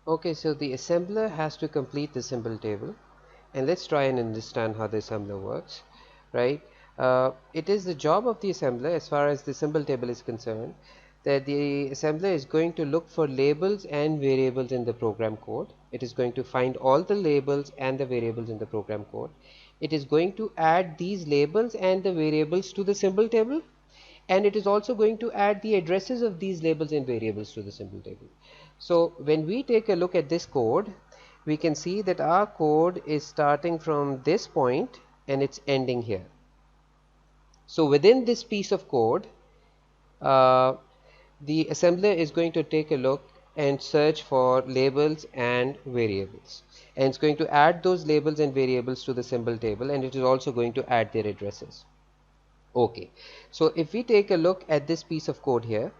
Okay, so the assembler has to complete the symbol table, and let's try and understand how the assembler works, right? It is the job of the assembler, as far as the symbol table is concerned, that the assembler is going to look for labels and variables in the program code. It is going to find all the labels and the variables in the program code. It is going to add these labels and the variables to the symbol table, and it is also going to add the addresses of these labels and variables to the symbol table. So when we take a look at this code, we can see that our code is starting from this point and it's ending here. So within this piece of code, uh, the assembler is going to take a look and search for labels and variables, and it's going to add those labels and variables to the symbol table, and it is also going to add their addresses. Okay, so if we take a look at this piece of code here,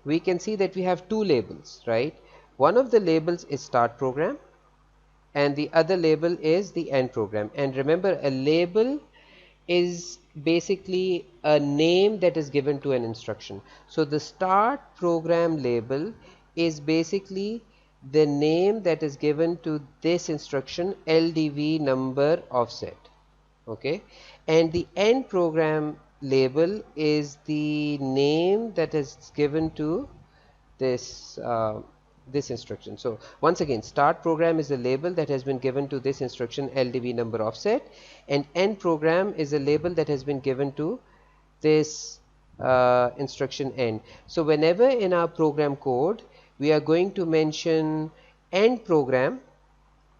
we can see that we have two labels, right? One of the labels is start program and the other label is the end program. And remember, a label is basically a name that is given to an instruction. So the start program label is basically the name that is given to this instruction, LDV number offset. Okay, and the end program label is the name that is given to this this instruction. So once again, start program is a label that has been given to this instruction, LDV number offset, and end program is a label that has been given to this instruction end. So whenever in our program code we are going to mention end program,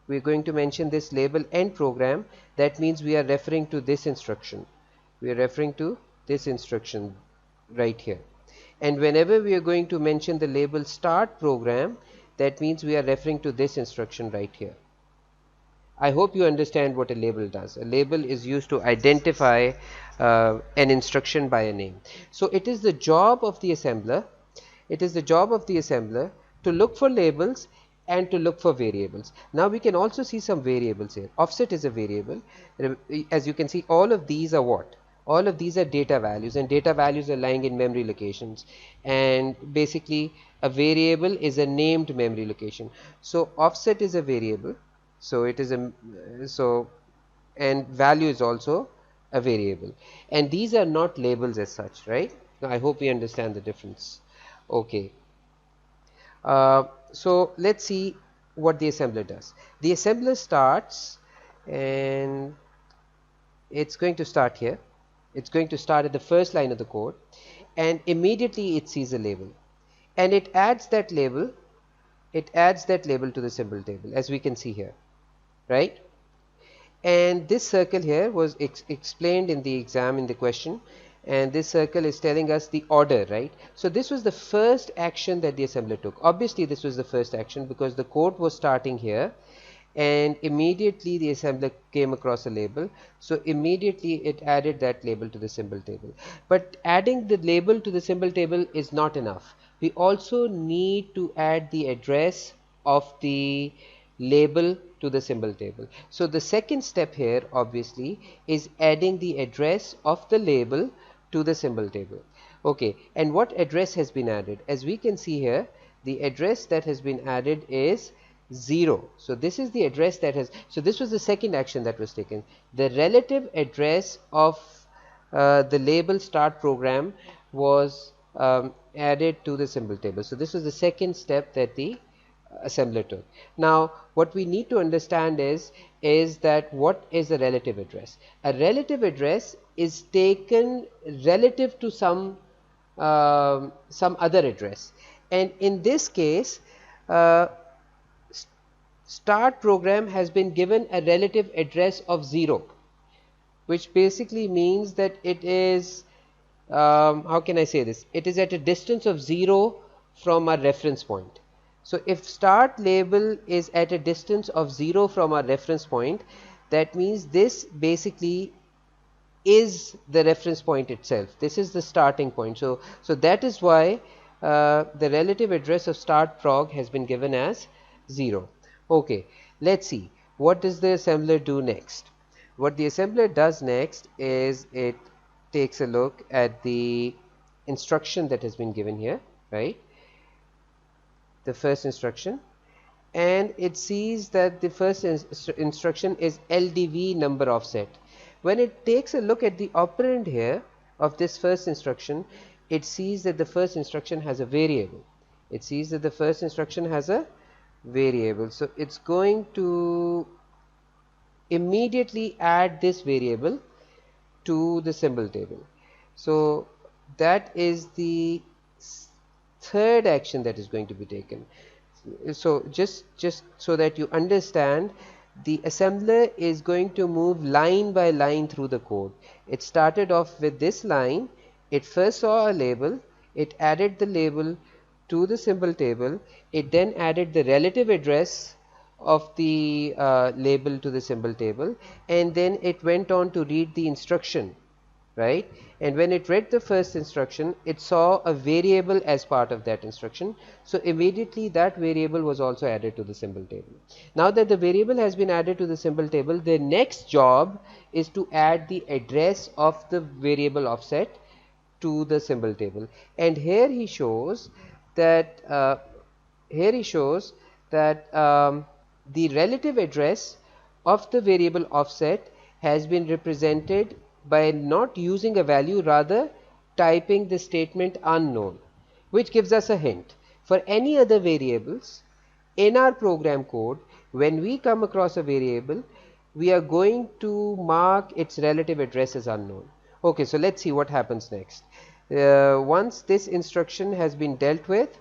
we are going to mention this label end program. That means we are referring to this instruction. We are referring to this instruction right here. And whenever we are going to mention the label start program, that means we are referring to this instruction right here. I hope you understand what a label does. A label is used to identify an instruction by a name. So it is the job of the assembler, to look for labels and to look for variables. Now we can also see some variables here. Offset is a variable. As you can see, all of these are what? All of these are data values, and data values are lying in memory locations. And basically, a variable is a named memory location. So offset is a variable. So it is a and value is also a variable, and these are not labels as such, right? I hope we understand the difference. Okay, so let's see what the assembler does. The assembler starts, and it's going to start here. It's going to start at the first line of the code, and immediately it sees a label, and it adds that label to the symbol table, as we can see here, right? And this circle here was explained in the exam, in the question, and this circle is telling us the order, right? So this was the first action that the assembler took. Obviously this was the first action because the code was starting here, and immediately the assembler came across a label, so immediately it added that label to the symbol table. But adding the label to the symbol table is not enough. We also need to add the address of the label to the symbol table. So the second step here obviously is adding the address of the label to the symbol table. Okay, and what address has been added? As we can see here, the address that has been added is 0. So this is the address that has, so this was the second action that was taken. The relative address of the label start program was added to the symbol table. So this was the second step that the assembler took. Now what we need to understand is that what is a relative address? A relative address is taken relative to some other address, and in this case uh, start program has been given a relative address of 0, which basically means that it is how can I say this, it is at a distance of 0 from our reference point. So if start label is at a distance of 0 from our reference point, that means this basically is the reference point itself. This is the starting point. So that is why the relative address of start prog has been given as 0. Okay, let's see what does the assembler do next. What the assembler does next is it takes a look at the instruction that has been given here, right? the first instruction, and it sees that the first instruction is LDV number offset. When it takes a look at the operand here of this first instruction, it sees that the first instruction has a variable. It sees that the first instruction has a variable. So it's going to immediately add this variable to the symbol table. So that is the third action that is going to be taken. So just so that you understand, the assembler is going to move line by line through the code. It started off with this line. It first saw a label. It added the label to the symbol table. It then added the relative address of the label to the symbol table, and then it went on to read the instruction, right? And when it read the first instruction, it saw a variable as part of that instruction. So immediately that variable was also added to the symbol table. Now that the variable has been added to the symbol table, the next job is to add the address of the variable offset to the symbol table. And here he shows that the relative address of the variable offset has been represented by not using a value, rather typing the statement unknown, which gives us a hint. For any other variables in our program code, when we come across a variable, we are going to mark its relative address as unknown. Okay, so let's see what happens next. Once this instruction has been dealt with,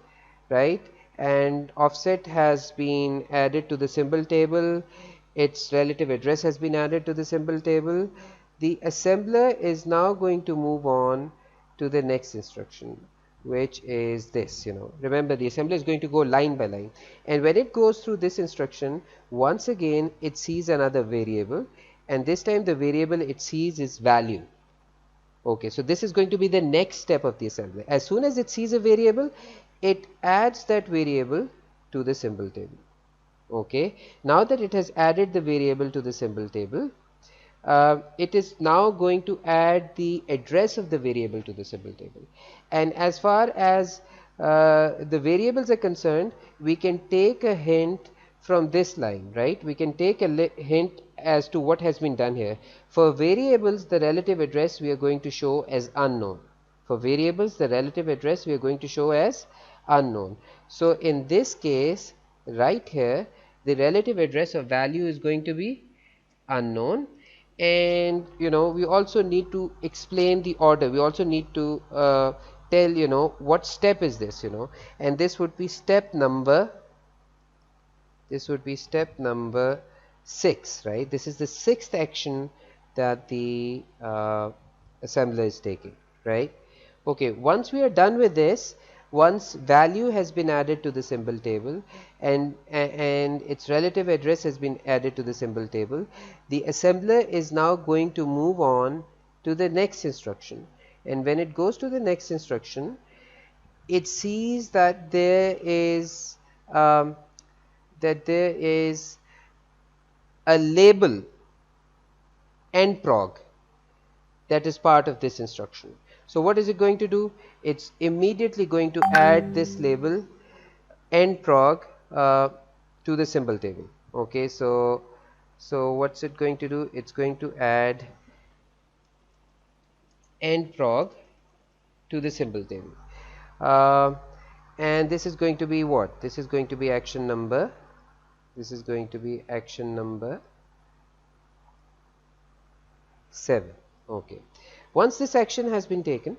right, and offset has been added to the symbol table, its relative address has been added to the symbol table, the assembler is now going to move on to the next instruction, which is this. Remember, the assembler is going to go line by line, and when it goes through this instruction, once again it sees another variable, and this time the variable it sees is value. Okay, so this is going to be the next step of the assembly. As soon as it sees a variable, it adds that variable to the symbol table. Okay, now that it has added the variable to the symbol table, it is now going to add the address of the variable to the symbol table. And as far as the variables are concerned, we can take a hint from this line, right? We can take a hint as to what has been done here. For variables, the relative address we are going to show as unknown. For variables, the relative address we are going to show as unknown. So in this case, right here, the relative address of value is going to be unknown. And we also need to explain the order. We also need to tell what step is this, and this would be step number 6, right? This is the sixth action that the assembler is taking, right? Okay, once we are done with this, once value has been added to the symbol table and its relative address has been added to the symbol table, the assembler is now going to move on to the next instruction. And when it goes to the next instruction, it sees that there is a label nprog that is part of this instruction. So what is it going to do? It's immediately going to add this label nprog to the symbol table. Okay, so what's it going to do? It's going to add nprog to the symbol table. And this is going to be what? This is going to be action number 7. Okay, once this action has been taken,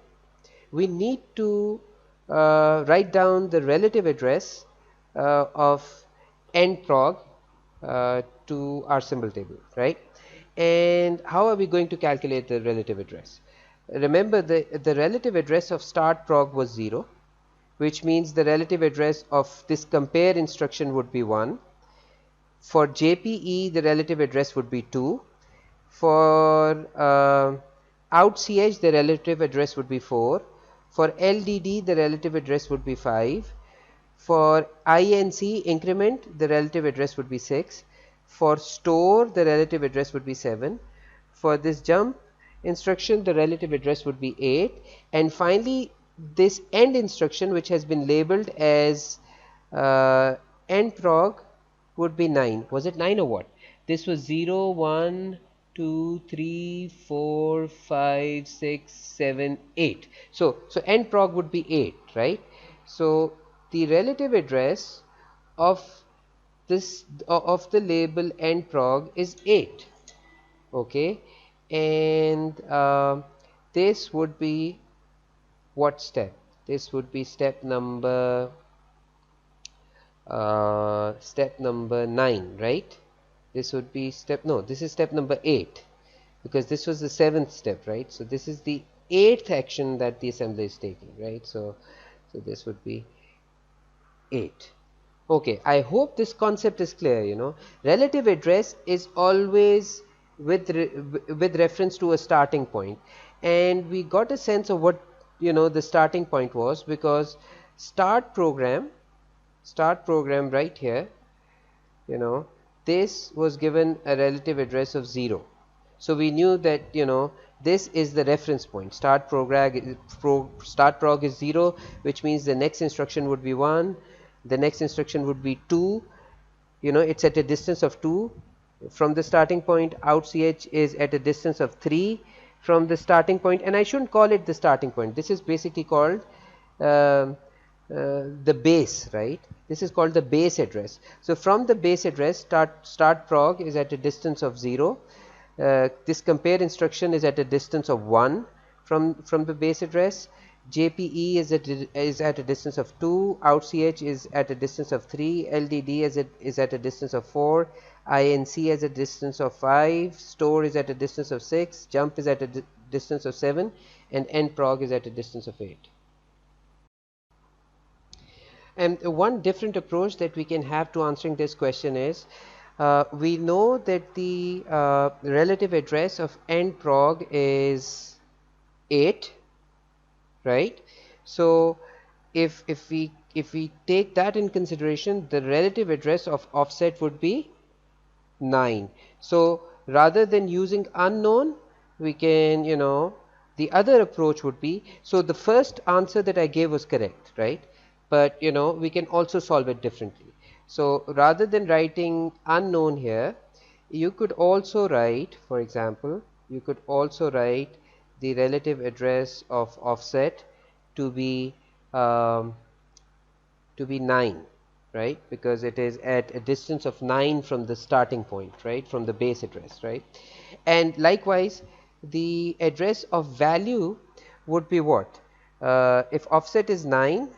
we need to write down the relative address of nprog to our symbol table, right? And how are we going to calculate the relative address? Remember, the relative address of start prog was 0, which means the relative address of this compare instruction would be 1. For JPE, the relative address would be 2. For out ch, the relative address would be 4. For LDD, the relative address would be 5. For INC increment, the relative address would be 6. For store, the relative address would be 7. For this jump instruction, the relative address would be 8. And finally, this end instruction, which has been labeled as end prog would be 9. Was it 9 or what? This was 0, 1, 2, 3, 4, 5, 6, 7, 8. So end prog would be 8, right? So the relative address of this of the label end prog is 8. Okay, and this would be what step? This would be step number 9, right? This would be no, this is step number 8, because this was the 7th step, right? So this is the 8th action that the assembler is taking, right? So this would be 8. Okay, I hope this concept is clear. Relative address is always with reference to a starting point, and we got a sense of what the starting point was, because start program right here, this was given a relative address of 0. So we knew that this is the reference point. Start prog is 0, which means the next instruction would be 1, the next instruction would be 2. It's at a distance of 2 from the starting point. Out ch is at a distance of 3 from the starting point, and I shouldn't call it the starting point. This is basically called the base, right? This is called the base address. So from the base address, start prog is at a distance of 0. This compare instruction is at a distance of 1 from the base address. JPE is at a distance of 2. Out ch is at a distance of 3. LDD is at a distance of 4. INC is at a distance of 5. Store is at a distance of 6. Jump is at a distance of 7, and end prog is at a distance of 8. And one different approach that we can have to answering this question is, we know that the relative address of end prog is 8, right? So if we take that in consideration, the relative address of offset would be 9. So rather than using unknown, we can, the other approach would be, so the first answer that I gave was correct, right? But we can also solve it differently. So rather than writing unknown here, you could also write, for example, you could also write the relative address of offset to be 9, right? Because it is at a distance of 9 from the starting point, right? From the base address, right? And likewise, the address of value would be what? If offset is 9,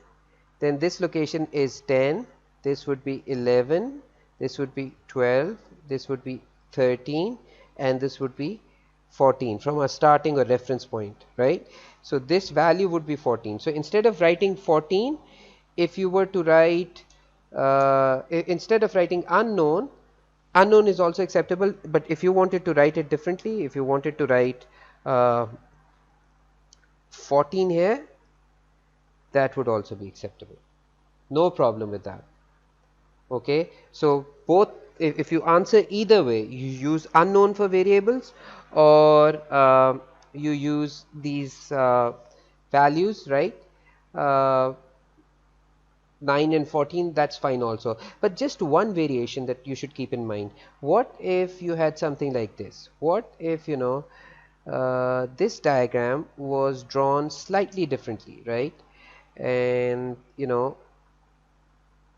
then this location is 10, this would be 11, this would be 12, this would be 13, and this would be 14 from a starting or reference point, right? So this value would be 14. So instead of writing 14, if you were to write, instead of writing unknown, unknown is also acceptable, but if you wanted to write it differently, if you wanted to write 14 here, that would also be acceptable. No problem with that. Okay, so both, if you answer either way, you use unknown for variables, or you use these values, right? 9 and 14, that's fine also. But just one variation that you should keep in mind. What if you had something like this? What if, this diagram was drawn slightly differently, right? And,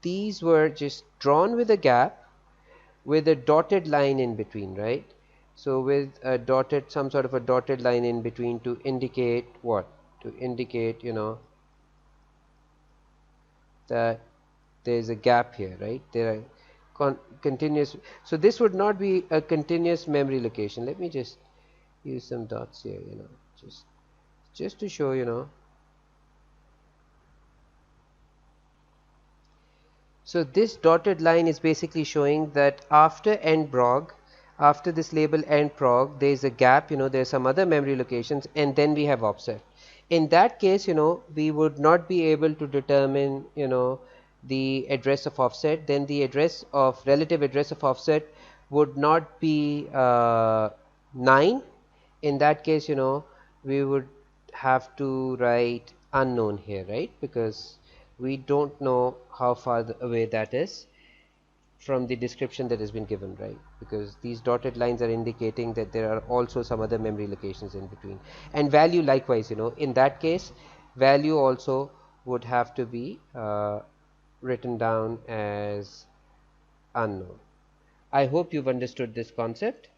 these were just drawn with a gap with a dotted line in between, right? So with a dotted, some sort of a dotted line in between to indicate what? To indicate, that there is a gap here, right? There are continuous. So this would not be a continuous memory location. Let me just use some dots here, just to show, So this dotted line is basically showing that after end prog, after this label end prog, there is a gap, there are some other memory locations, and then we have offset. In that case, we would not be able to determine, the address of offset. Then the relative address of offset would not be 9. In that case, we would have to write unknown here, right? Because We don't know how far away that is from the description that has been given, right? Because these dotted lines are indicating that there are also some other memory locations in between. And value likewise, in that case, value also would have to be written down as unknown. I hope you've understood this concept.